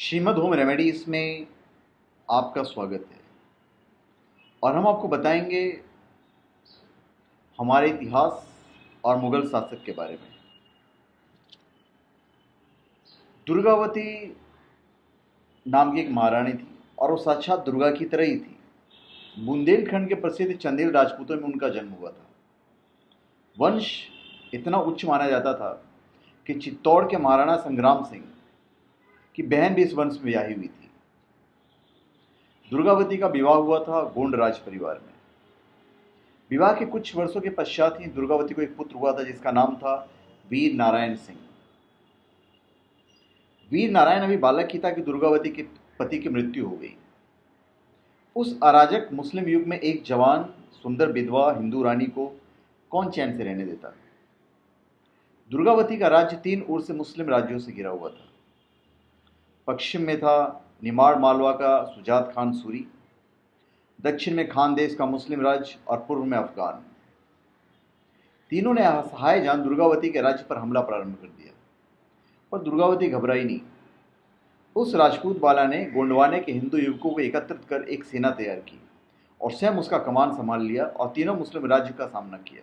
Shrimad home remedies में आपका स्वागत है। और हम आपको बताएंगे हमारे इतिहास और मुग़ल शासक के बारे में। दुर्गावती नाम की एक महारानी थी और वो साक्षात दुर्गा की तरह ही थी। बुंदेलखंड के प्रसिद्ध चंदेल राजपूतों में उनका जन्म हुआ था। वंश इतना उच्च माना जाता था कि चित्तौड़ के महाराणा संग्राम सिंह की बहन भी इस वंश में ब्याही हुई थी। दुर्गावती का विवाह हुआ था गोंड राज परिवार में। विवाह के कुछ वर्षों के पश्चात ही दुर्गावती को एक पुत्र हुआ था जिसका नाम था वीर नारायण सिंह। वीर नारायण अभी बालक ही था कि दुर्गावती के पति की मृत्यु हो गई। उस अराजक मुस्लिम युग में एक जवान सुंदर विधवा हिंदू रानी को कौन चैन से रहने देता। दुर्गावती का राज्य 3 ओर से मुस्लिम राज्यों से घिरा हुआ था। पश्चिम में था निमाड़ मालवा का सुजात खान सूरी, दक्षिण में खानदेश का मुस्लिम राज्य और पूर्व में अफगान। तीनों ने असहाय जान दुर्गावती के राज्य पर हमला प्रारंभ कर दिया, पर दुर्गावती घबराई नहीं। उस राजपूत बाला ने गोंडवाने के हिंदू युवकों को एकत्रित कर एक सेना तैयार की और स्वयं उसका कमान संभाल लिया और तीनों मुस्लिम राज्य का सामना किया।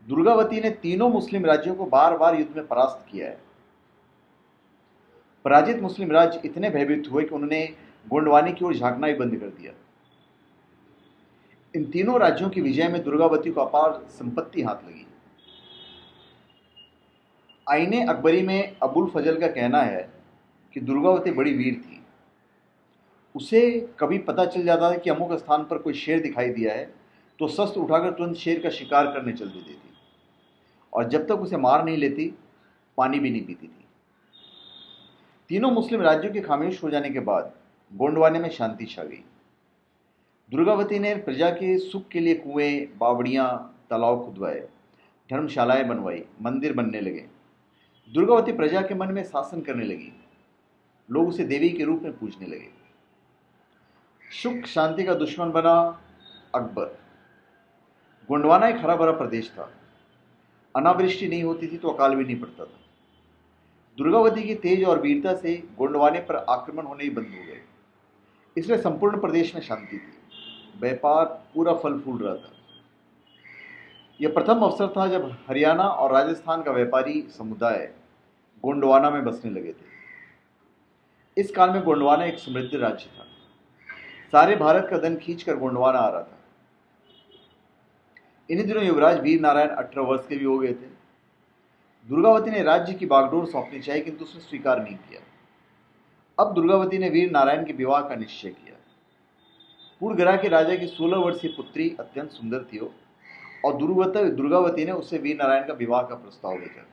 दुर्गावती ने तीनों मुस्लिम राज्यों को बार बार युद्ध में परास्त किया है। पराजित मुस्लिम राज्य इतने भयभीत हुए कि उन्होंने गोंडवाने की ओर झांकना ही बंद कर दिया। इन तीनों राज्यों की विजय में दुर्गावती को अपार संपत्ति हाथ लगी। आईने अकबरी में अबुल फजल का कहना है कि दुर्गावती बड़ी वीर थी। उसे कभी पता चल जाता था कि अमुक स्थान पर कोई शेर दिखाई दिया है तो शस्त्र उठाकर तुरंत शेर का शिकार करने चल देती थी, और जब तक उसे मार नहीं लेती पानी भी नहीं पीती थी। तीनों मुस्लिम राज्यों के खामोश हो जाने के बाद गोंडवाने में शांति छा गई। दुर्गावती ने प्रजा के सुख के लिए कुएं, बावड़ियां, तालाब खुदवाए, धर्मशालाएं बनवाई, मंदिर बनने लगे। दुर्गावती प्रजा के मन में शासन करने लगी। लोग उसे देवी के रूप में पूजने लगे। सुख शांति का दुश्मन बना अकबर। गोंडवाना एक हरा भरा प्रदेश था। अनावृष्टि नहीं होती थी तो अकाल भी नहीं पड़ता था। दुर्गावती की तेज और वीरता से गोंडवाने पर आक्रमण होने ही बंद हो गए। इसलिए संपूर्ण प्रदेश में शांति थी। व्यापार पूरा फल फूल रहा था। यह प्रथम अवसर था जब हरियाणा और राजस्थान का व्यापारी समुदाय गोंडवाना में बसने लगे थे। इस काल में गोंडवाना एक समृद्ध राज्य था। सारे भारत का धन खींचकर गोंडवाना आ रहा था। इन्हीं दिनों युवराज वीर नारायण 18 वर्ष के भी हो गए थे। दुर्गावती ने राज्य की बागडोर सौंपनी चाहिए किंतु उसने स्वीकार नहीं किया। अब दुर्गावती ने वीर नारायण के विवाह का निश्चय किया। पुरगरा के राजा की 16 वर्षीय पुत्री अत्यंत सुंदर थी और दुर्गावती ने उससे वीर नारायण का विवाह का प्रस्ताव भेजा।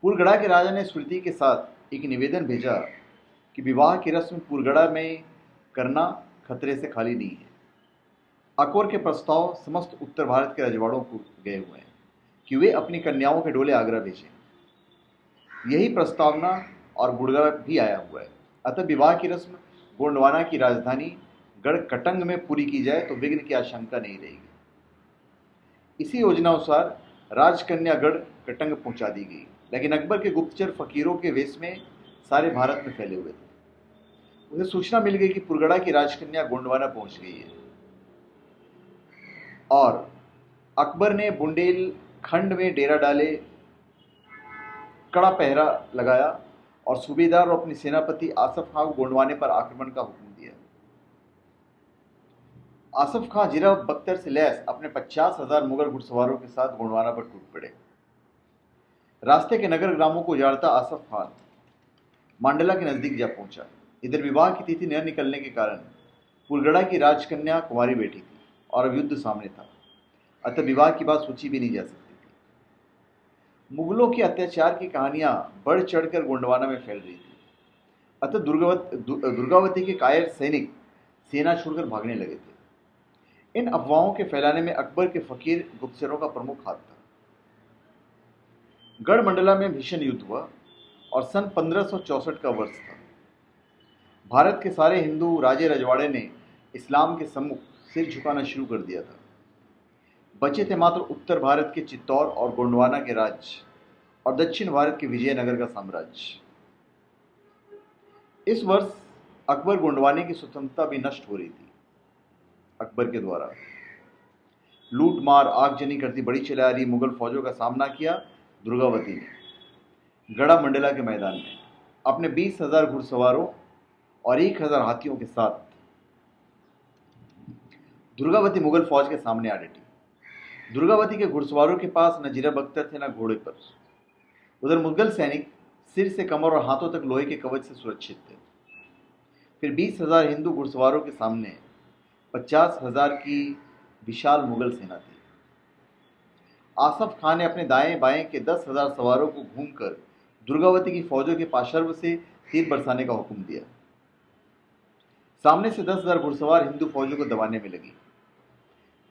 पुरगड़ा के राजा ने स्मृति के साथ एक निवेदन भेजा कि विवाह की रस्म पुरगड़ा में करना खतरे से खाली नहीं है। अकबर के प्रस्ताव समस्त उत्तर भारत के रजवाड़ों को गए हुए हैं कि वे अपनी कन्याओं के डोले आगरा भेजें। यही प्रस्तावना और गुड़गड़ा भी आया हुआ है। अतः विवाह की रस्म गोंडवाना की राजधानी गढ़कटंग में पूरी की जाए तो विघ्न की आशंका नहीं रहेगी। इसी योजना अनुसार राजकन्या गढ़कटंग पहुंचा दी गई, लेकिन अकबर के गुप्तचर फकीरों के वेश में सारे भारत में फैले हुए थे। उन्हें सूचना मिल गई कि पुरगड़ा की राजकन्या गोंडवाना पहुंच गई है और अकबर ने बुंदेलखंड में डेरा डाले, कड़ा पहरा लगाया और सूबेदार और अपने सेनापति आसफ खां को गोंडवाने पर आक्रमण का हुक्म दिया। आसफ खां जिरा बख्तर से लैस अपने 50,000 मुगल घुड़सवारों के साथ गोंडवाना पर टूट पड़े। रास्ते के नगर ग्रामों को उजाड़ता आसफ खान मांडला के नजदीक जा पहुंचा। इधर विवाह की तिथि न निकलने के कारण पुरगड़ा की राजकन्या कुंवारी बैठी थी और अब युद्ध सामने था, अतः विवाह की बात सोची भी नहीं जा सकती थी। मुगलों के अत्याचार की कहानियां बढ़ चढ़कर गोंडवाना में फैल रही थी, अतः दुर्गावती के कायर सैनिक सेना छोड़कर भागने लगे थे। इन अफवाहों के फैलाने में अकबर के फकीर गुप्तचरों का प्रमुख हाथ था। गढ़मंडला में भीषण युद्ध हुआ और सन 1564 का वर्ष था। भारत के सारे हिंदू राजे रजवाड़े ने इस्लाम के सम्मुख सिर झुकाना शुरू कर दिया था। बचे थे मात्र उत्तर भारत के चित्तौड़ और गोंडवाना के राज्य और दक्षिण भारत के विजयनगर का साम्राज्य। इस वर्ष अकबर गोंडवाने की स्वतंत्रता भी नष्ट हो रही थी। अकबर के द्वारा लूट मार आगजनी करती बड़ी चला रही मुगल फौजों का सामना किया दुर्गावती ने गढ़ा मंडला के मैदान में अपने 20,000 घुड़सवारों और 1,000 हाथियों के साथ। दुर्गावती मुगल फौज के सामने आ डटी। दुर्गावती के घुड़सवारों के पास न जीरा बख्तर थे न घोड़े पर। उधर मुगल सैनिक सिर से कमर और हाथों तक लोहे के कवच से सुरक्षित थे। फिर 20,000 हिंदू घुड़सवारों के सामने 50,000 की विशाल मुगल सेना थी। आसफ खान ने अपने दाएं बाएं के 10,000 सवारों को घूमकर दुर्गावती की फौजों के पार्श्व से तीर बरसाने का हुक्म दिया। सामने से 10,000 घुड़सवार हिंदू फौजों को दबाने में लगी।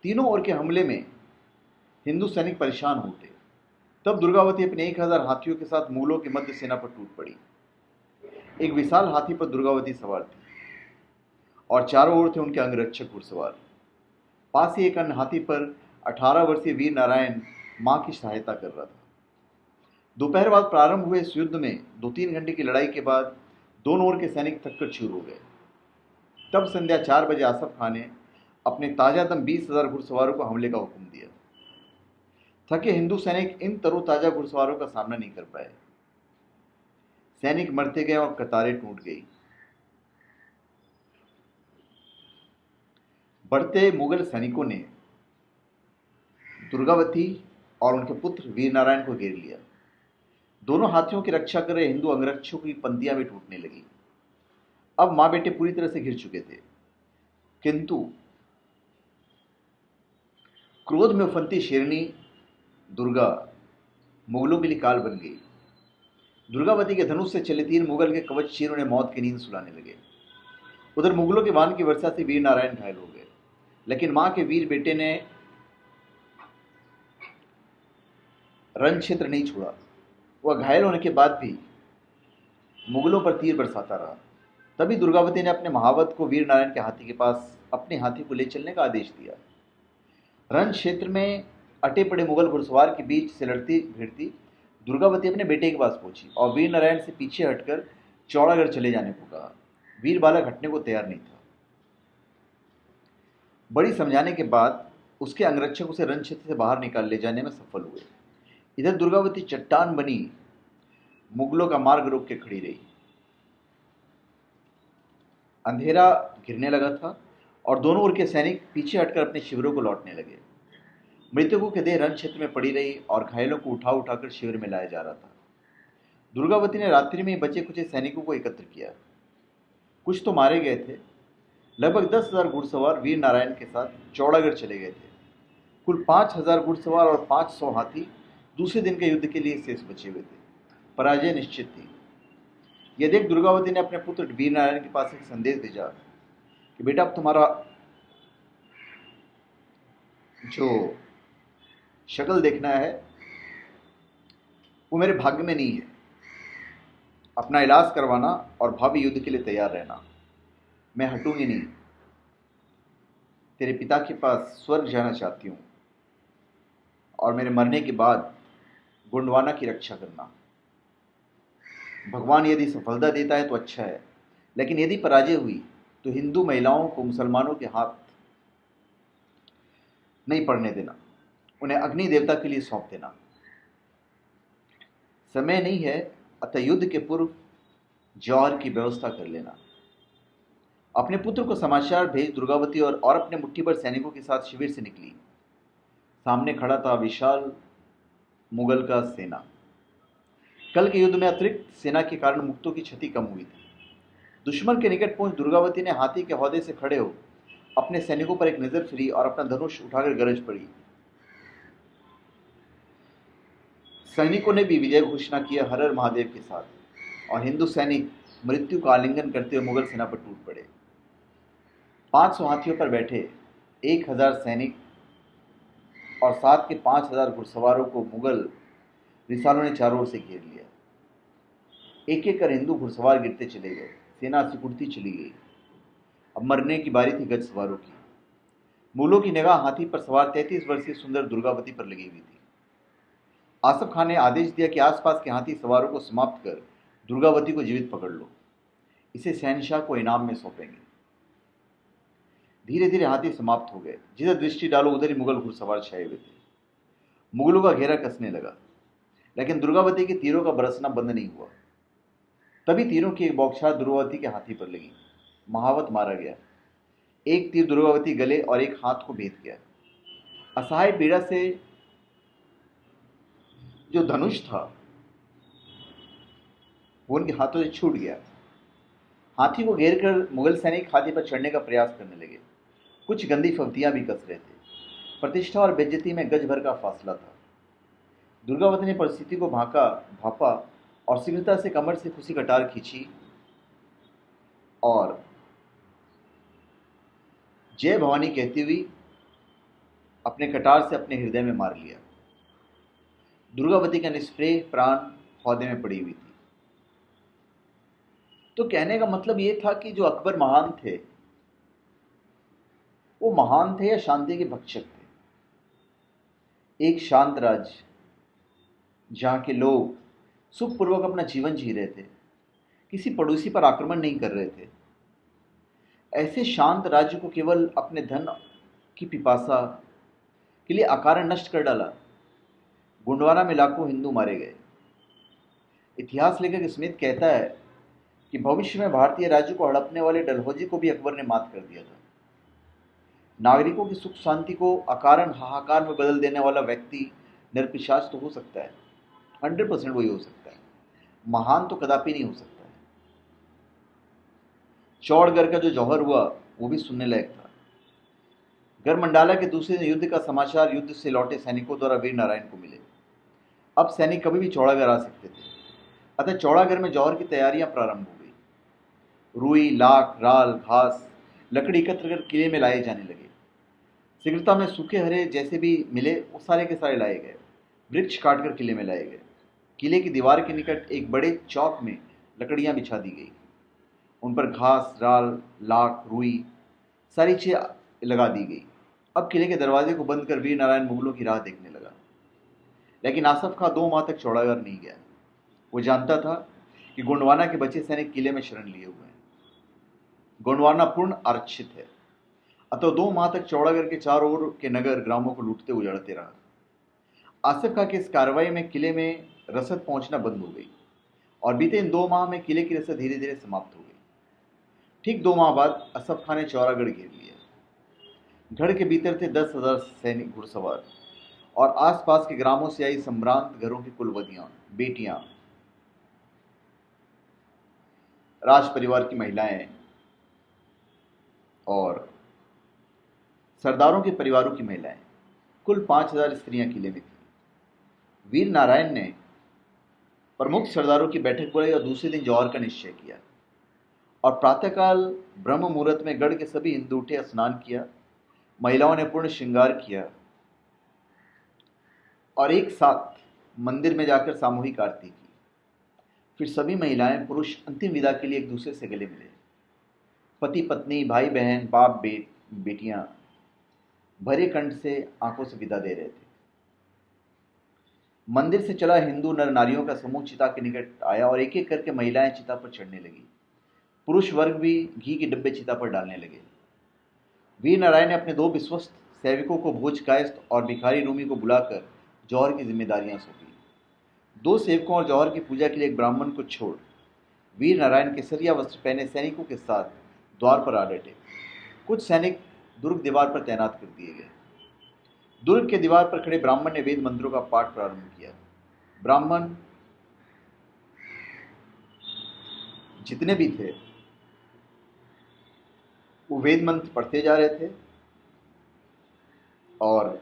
तीनों ओर के हमले में हिंदू सैनिक परेशान हो उठे। तब दुर्गावती अपने 1,000 हाथियों के साथ मुगलों की मध्य सेना पर टूट पड़ी। एक विशाल हाथी पर दुर्गावती सवार थी और चारों ओर थे उनके अंगरक्षक घुड़सवार। पास ही एक अन्य हाथी पर 18 वर्षीय वीर नारायण मां की सहायता कर रहा था। दोपहर बाद प्रारंभ हुए इस युद्ध में 2-3 घंटे की लड़ाई के बाद दोनों ओर के सैनिक थककर चूर हो गए। तब संध्या 4 बजे आसफ खान ने अपने ताजादम 20,000 घुड़सवारों को हमले का हुक्म दिया। थके हिंदू सैनिक इन तरोताजा घुड़सवारों का सामना नहीं कर पाए। सैनिक मरते गए और कतारें टूट गई। बढ़ते मुगल सैनिकों ने दुर्गावती और उनके पुत्र वीर नारायण को घेर लिया। दोनों हाथियों की रक्षा कर रहे हिंदू अंगरक्षकों की पंक्तियां भी टूटने लगी। अब मां बेटे पूरी तरह से घिर चुके थे, किंतु क्रोध में उफनती शेरनी दुर्गा मुगलों के लिए काल बन गई। दुर्गावती के धनुष से चले तीर मुगल के कवच चीर उन्हें मौत की नींद सुलाने लगे। उधर मुगलों के बाण की वर्षा से वीर नारायण घायल हो गए, लेकिन मां के वीर बेटे ने रण क्षेत्र नहीं छोड़ा। वह घायल होने के बाद भी मुगलों पर तीर बरसाता रहा। तभी दुर्गावती ने अपने महावत को वीर नारायण के हाथी के पास अपने हाथी को ले चलने का आदेश दिया। रण क्षेत्र में अटे पड़े मुगल घुड़सवार के बीच से लड़ती भिड़ती दुर्गावती अपने बेटे के पास पहुंची और वीर नारायण से पीछे हटकर चौड़ागढ़ चले जाने को कहा। वीर बालक हटने को तैयार नहीं था। बड़ी समझाने के बाद उसके अंगरक्षक उसे रण क्षेत्र से बाहर निकाल ले जाने में सफल हुए। इधर दुर्गावती चट्टान बनी मुगलों का मार्ग रोक के खड़ी रही। अंधेरा घिरने लगा था और दोनों ओर के सैनिक पीछे हटकर अपने शिविरों को लौटने लगे। मृतकों की देह रण क्षेत्र में पड़ी रही और घायलों को उठा उठाकर शिविर में लाया जा रहा था। दुर्गावती ने रात्रि में बचे कुछ सैनिकों को एकत्र किया। कुछ तो मारे गए थे। लगभग 10,000 घुड़सवार वीर नारायण के साथ चौड़ागढ़ चले गए थे। कुल 5,000 घुड़सवार और 500 हाथी दूसरे दिन के युद्ध के लिए शेष बचे हुए थे। पराजय निश्चित थी। यह देख दुर्गावती ने अपने पुत्र वीर नारायण के पास एक संदेश भेजा कि बेटा, अब तुम्हारा जो शक्ल देखना है वो मेरे भाग्य में नहीं है। अपना इलाज करवाना और भावी युद्ध के लिए तैयार रहना। मैं हटूंगी नहीं। तेरे पिता के पास स्वर्ग जाना चाहती हूँ और मेरे मरने के बाद गोंडवाना की रक्षा करना। भगवान यदि सफलता देता है तो अच्छा है, लेकिन यदि पराजय हुई तो हिंदू महिलाओं को मुसलमानों के हाथ नहीं पड़ने देना। उन्हें अग्नि देवता के लिए सौंप देना। समय नहीं है, अतः युद्ध के पूर्व जौहर की व्यवस्था कर लेना। अपने पुत्र को समाचार भेज दुर्गावती और अपने मुट्ठी भर सैनिकों के साथ शिविर से निकली। सामने खड़ा था विशाल मुगल का सेना। कल के युद्ध में अतिरिक्त सेना के कारण मुक्तों की क्षति कम हुई थी। दुश्मन के निकट पहुंच दुर्गावती ने हाथी के हौदे से खड़े हो अपने सैनिकों पर एक नजर फिरी और अपना धनुष उठाकर गरज पड़ी। सैनिकों ने भी विजय घोषणा किया हर हर महादेव के साथ और हिंदू सैनिक मृत्यु का आलिंगन करते हुए मुगल सेना पर टूट पड़े। 500 हाथियों पर बैठे 1,000 सैनिक और साथ के 5,000 घुड़सवारों को मुगल रिसालों ने चारों ओर से घेर लिया। एक एक कर हिंदू घुड़सवार गिरते चले गए। सेना सिकुड़ती चली गई। अब मरने की बारी थी गज सवारों की। मुगलों की निगाह हाथी पर सवार 33 वर्षीय सुंदर दुर्गावती पर लगी हुई थी। आसफ खान ने आदेश दिया कि आसपास के हाथी सवारों को समाप्त कर दुर्गावती को जीवित पकड़ लो। इसे शहनशाह को इनाम में सौंपेंगे। धीरे धीरे हाथी समाप्त हो गए। जिधर दृष्टि डालो उधर ही मुगल घुड़सवार छाए हुए थे। मुगलों का घेरा कसने लगा, लेकिन दुर्गावती के तीरों का बरसना बंद नहीं हुआ। तभी तीरों की एक बौछार दुर्गावती के हाथी पर लगी। महावत मारा गया। एक तीर दुर्गावती गले और एक हाथ को भेद गया। असहाय पीड़ा से जो धनुष था वो उनके हाथों से छूट गया। हाथी को घेर कर मुगल सैनिक हाथी पर चढ़ने का प्रयास करने लगे। कुछ गंदी फब्तियां भी कस रहे थे। प्रतिष्ठा और बेइज्जती में गज भर का फासला था। दुर्गावती ने परिस्थिति को भापा और शीघ्रता से कमर से खुशी कटार खींची और जय भवानी कहती हुई अपने कटार से अपने हृदय में मार लिया। दुर्गावती का निष्प्रेय प्राण हौदे में पड़ी हुई थी। तो कहने का मतलब ये था कि जो अकबर महान थे वो महान थे या शांति के भक्षक थे। एक शांत राज्य जहां के लोग सुखपूर्वक अपना जीवन जी रहे थे, किसी पड़ोसी पर आक्रमण नहीं कर रहे थे, ऐसे शांत राज्य को केवल अपने धन की पिपासा के लिए अकारण नष्ट कर डाला। गोंडवाना में लाखों हिंदू मारे गए। इतिहास लेखक स्मिथ कहता है कि भविष्य में भारतीय राज्य को हड़पने वाले डलहौजी को भी अकबर ने मात कर दिया था। नागरिकों की सुख शांति को अकारण हाहाकार में बदल देने वाला व्यक्ति निरपिशाच तो हो सकता है, 100% वही हो सकता है, महान तो कदापि नहीं हो सकता है। चौड़गढ़ का जो जौहर हुआ वो भी सुनने लायक था। गढ़मंडाला के दूसरे दिन युद्ध का समाचार युद्ध से लौटे सैनिकों द्वारा वीर नारायण को मिले। अब सैनिक कभी भी चौड़ागढ़ आ सकते थे, अतः चौड़ागढ़ में जौहर की तैयारियां प्रारंभ हो गई। रुई, लाख, राल, घास, लकड़ी एकत्र कर किले में लाए जाने लगे। शीघ्रता में सूखे हरे जैसे भी मिले वो सारे के सारे लाए गए। वृक्ष काटकर किले में लाए गए। किले की दीवार के निकट एक बड़े चौक में लकड़ियां बिछा दी गई। उन पर घास, राल, लाख, रुई सारी चीजें लगा दी गई। अब किले के दरवाजे को बंद कर वीर नारायण मुगलों की राह देखने लगा। लेकिन आसफ खां 2 माह तक चौड़ागढ़ नहीं गया। वो जानता था कि गोंडवाना के बचे सैनिक किले में शरण लिए हुए हैं। गोंडवाना पूर्ण आरक्षित है, अतः 2 माह तक चौड़ागढ़ के चारों ओर के नगर ग्रामों को लूटते उजाड़ते रहा। आसिफ खां की इस कार्रवाई में किले में रसद पहुंचना बंद हो गई और बीते इन 2 माह में किले की रसद धीरे धीरे समाप्त हो गई। ठीक 2 माह बाद असफ खां ने चौरागढ़ घेर लिया। गढ़ के भीतर थे 10,000 सैनिक घुड़सवार और आसपास के ग्रामों से आई संभ्रांत घरों की कुलवतियां, बेटियां, राज परिवार की महिलाएं और सरदारों के परिवारों की महिलाएं, कुल 5,000 स्त्रियां किले में थी। वीर नारायण ने प्रमुख सरदारों की बैठक बुलाई और दूसरे दिन जौहर का निश्चय किया और प्रातःकाल ब्रह्म मुहूर्त में गढ़ के सभी हिंदू उठे, स्नान किया, महिलाओं ने पूर्ण श्रृंगार किया और एक साथ मंदिर में जाकर सामूहिक आरती की। फिर सभी महिलाएं पुरुष अंतिम विदा के लिए एक दूसरे से गले मिले। पति पत्नी, भाई बहन, बाप बेटियां भरे कंठ से आंखों से विदा दे रहे थे। मंदिर से चला हिंदू नर नारियों का समूह चिता के निकट आया और एक एक करके महिलाएं चिता पर चढ़ने लगी। पुरुष वर्ग भी घी के डिब्बे चिता पर डालने लगे। वीर नारायण ने अपने 2 विश्वस्त सेवकों को भोज कायस्थ और भिखारी रूमी को बुलाकर जौहर की जिम्मेदारियां सौंपी। 2 सेवकों और जौहर की पूजा के लिए एक ब्राह्मण को छोड़ वीर नारायण केसरिया वस्त्र पहने सैनिकों के साथ द्वार पर आ डटे। कुछ सैनिक दुर्ग दीवार पर तैनात कर दिए गए। दुर्ग के दीवार पर खड़े ब्राह्मण ने वेद मंत्रों का पाठ प्रारंभ किया। ब्राह्मण जितने भी थे वो वेद मंत्र पढ़ते जा रहे थे और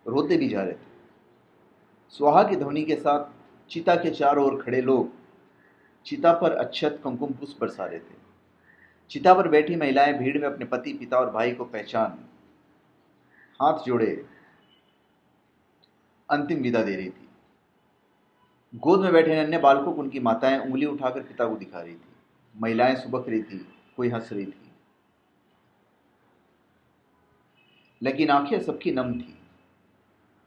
रोते भी जा रहे थे। स्वाहा की ध्वनि के साथ चिता के चारों ओर खड़े लोग चिता पर अक्षत कुमकुम पुष्प बरसा रहे थे। चिता पर बैठी महिलाएं भीड़ में अपने पति, पिता और भाई को पहचान हाथ जोड़े अंतिम विदा दे रही थी। गोद में बैठे नन्हे बालकों को उनकी माताएं उंगली उठाकर पिता को दिखा रही थी। महिलाएं सुबक रही थी, कोई हंस रही थी, लेकिन आंखें सबकी नम थी।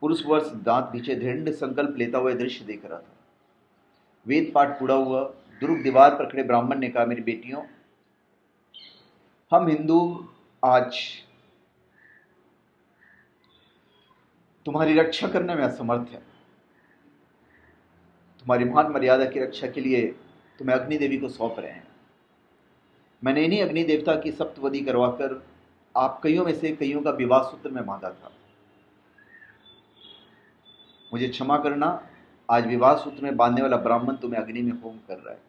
पुरुष वर्ष दांत भींचे दृढ़ संकल्प लेता हुआ दृश्य देख रहा था। वेद पाठ पूरा हुआ, दुर्ग दीवार पर खड़े ब्राह्मण ने कहा, मेरी बेटियों, हम हिंदू आज तुम्हारी रक्षा करने में असमर्थ है। तुम्हारी मान मर्यादा की रक्षा के लिए तुम्हें अग्नि देवी को सौंप रहे हैं। मैंने इन्हीं अग्नि देवता की सप्तपदी करवाकर आप कईयों में से कईयों का विवाह सूत्र में बांधा था। मुझे क्षमा करना, आज विवाह सूत्र में बांधने वाला ब्राह्मण तुम्हें अग्नि में होम कर रहा है।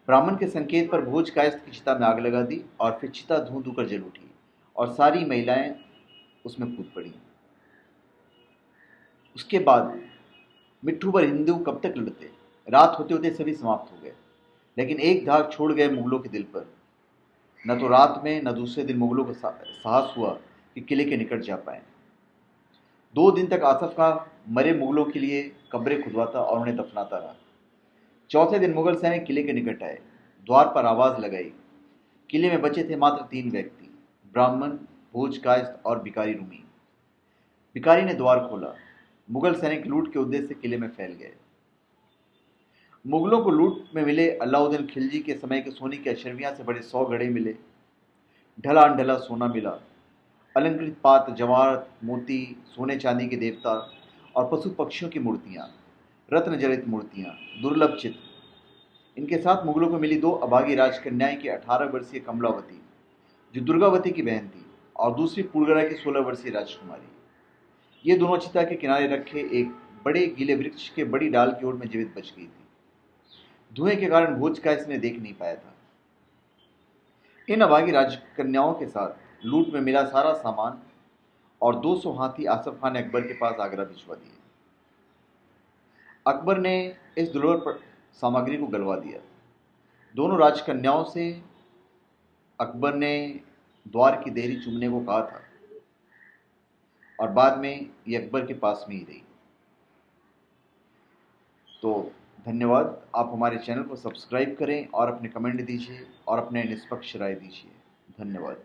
ब्राह्मण के संकेत पर भोज कायस्थ की चिता में आग लगा दी और फिर चिता धूं धूं कर जल उठी और सारी महिलाएं उसमें कूद पड़ी। उसके बाद मिट्ठू पर हिंदू कब तक लड़ते? रात होते होते सभी समाप्त हो गए, लेकिन एक दाग छोड़ गए मुगलों के दिल पर। न तो रात में न दूसरे दिन मुगलों को साहस हुआ कि किले के निकट जा पाए। 2 दिन तक आसफ खां मरे मुगलों के लिए कब्रें खुदवाता और उन्हें दफनाता रहा। चौथे दिन मुगल सैनिक किले के निकट आए, द्वार पर आवाज लगाई। किले में बचे थे मात्र 3 व्यक्ति, ब्राह्मण, भोज कायस्थ और भिखारी रूमी। भिखारी ने द्वार खोला। मुगल सैनिक लूट के उद्देश्य से किले में फैल गए। मुगलों को लूट में मिले अलाउद्दीन खिलजी के समय के सोने की अशरफियां से बड़े 100 घड़े मिले। ढला अनढला सोना मिला, अलंकृत पात्र, जवाहर, मोती, सोने चांदी के देवता और पशु पक्षियों की मूर्तियां, रत्न जड़ित मूर्तियां, दुर्लभ चित्र। इनके साथ मुगलों को मिली 2 अभागी राजकन्याएं की 18 वर्षीय कमलावती, जो दुर्गावती की बहन थी, और दूसरी पुरगरा की 16 वर्षीय राजकुमारी। ये दोनों चिता के किनारे रखे एक बड़े गीले वृक्ष के बड़ी डाल की ओर में जीवित बच गई थी। धुएं के कारण भोज का इसने देख नहीं पाया था। इन अभागी राजकन्याओं के साथ लूट में मिला सारा सामान और 200 हाथी आसफ खान ने अकबर के पास आगरा भिजवा दिए। अकबर ने इस दुर्लभ सामग्री को गलवा दिया। दोनों राजकन्याओं से अकबर ने द्वार की देहरी चूमने को कहा था और बाद में ये अकबर के पास में ही रही। तो धन्यवाद। आप हमारे चैनल को सब्सक्राइब करें और अपने कमेंट दीजिए और अपने निष्पक्ष राय दीजिए। धन्यवाद।